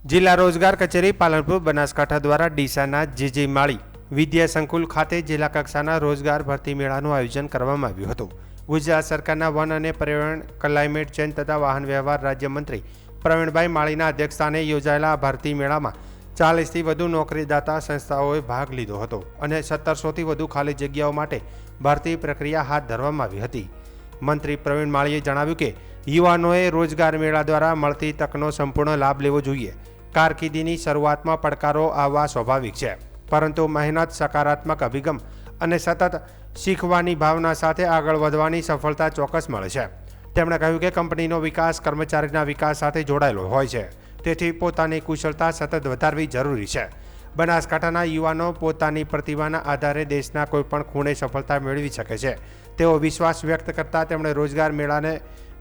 જિલ્લા રોજગાર કચેરી પાલનપુર બનાસકાંઠા દ્વારા ડીસાના જીજી માળી વિદ્યા સંકુલ ખાતે જિલ્લા કક્ષાના રોજગાર ભરતી મેળાનું આયોજન કરવામાં આવ્યું હતું। ગુજરાત સરકારના વન અને પર્યાવરણ, ક્લાઇમેટ ચેન્જ તથા વાહન વ્યવહાર રાજ્યમંત્રી પ્રવીણભાઈ માળીના અધ્યક્ષસ્થાને યોજાયેલા ભરતી મેળામાં 40થી વધુ નોકરીદાતા સંસ્થાઓએ ભાગ લીધો હતો અને 1700થી વધુ ખાલી જગ્યાઓ માટે ભરતી પ્રક્રિયા હાથ ધરવામાં આવી હતી। મંત્રી પ્રવીણ માળીએ જણાવ્યું કે યુવાનોએ રોજગાર મેળા દ્વારા મળતી તકનો સંપૂર્ણ લાભ લેવો જોઈએ। કારકિર્દીની શરૂઆતમાં પડકારો આવવા સ્વાભાવિક છે, પરંતુ મહેનત, સકારાત્મક અભિગમ અને સતત શીખવાની ભાવના સાથે આગળ વધવાની સફળતા ચોક્કસ મળે છે। તેમણે કહ્યું કે કંપનીનો વિકાસ કર્મચારીના વિકાસ સાથે જોડાયેલો હોય છે, તેથી પોતાની કુશળતા સતત વધારવી જરૂરી છે। બનાસકાંઠાના યુવાનો પોતાની પ્રતિભાના આધારે દેશના કોઈપણ ખૂણે સફળતા મેળવી શકે છે, તેવો વિશ્વાસ વ્યક્ત કરતા તેમણે રોજગાર મેળાને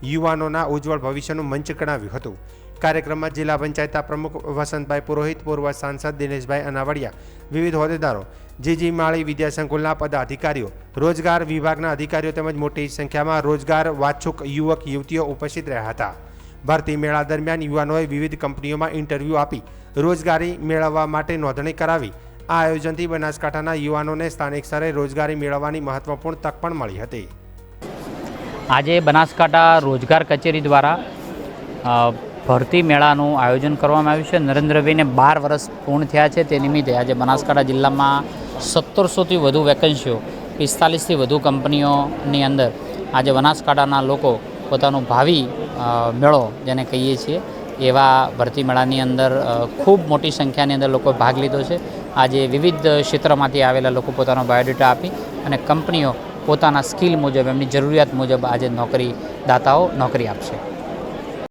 યુવાનોના ઉજ્જવળ ભવિષ્યનું મંચ ગણાવ્યું હતું। કાર્યક્રમમાં જિલ્લા પંચાયતના પ્રમુખ વસંતભાઈ પુરોહિત, પૂર્વ સાંસદ દિનેશભાઈ અનાવડિયા, વિવિધ હોદ્દેદારો, જીજી માળી વિદ્યા સંકુલના પદાધિકારીઓ, રોજગાર વિભાગના અધિકારીઓ તેમજ મોટી સંખ્યામાં રોજગાર વાચ્છુક યુવક યુવતીઓ ઉપસ્થિત રહ્યા હતા। ભરતી મેળા દરમિયાન યુવાનોએ વિવિધ કંપનીઓમાં ઇન્ટરવ્યૂ આપી રોજગારી મેળવવા માટે નોંધણી કરાવી। આ આયોજનથી બનાસકાંઠાના યુવાનોને સ્થાનિક સ્તરે રોજગારી મેળવવાની મહત્વપૂર્ણ તક પણ મળી હતી। આજે બનાસકાંઠા રોજગાર કચેરી દ્વારા ભરતી મેળાનું આયોજન કરવામાં આવ્યું છે। નરેન્દ્રભાઈને 12 વર્ષ પૂર્ણ થયા છે, તે નિમિત્તે આજે બનાસકાંઠા જિલ્લામાં 1700થી વધુ વેકન્સીઓ, 45થી વધુ કંપનીઓની અંદર આજે બનાસકાંઠાના લોકો પોતાનું ભાવિ મેળો જેને કહીએ છીએ એવા ભરતી મેળાની અંદર ખૂબ મોટી સંખ્યાની અંદર લોકો ભાગ લીધો છે। આજે વિવિધ ક્ષેત્રમાંથી આવેલા લોકો પોતાનો બાયોડેટા આપી અને કંપનીઓ પોતાના સ્કિલ મુજબ, એમની જરૂરિયાત મુજબ આજે નોકરીદાતાઓ નોકરી આપશે।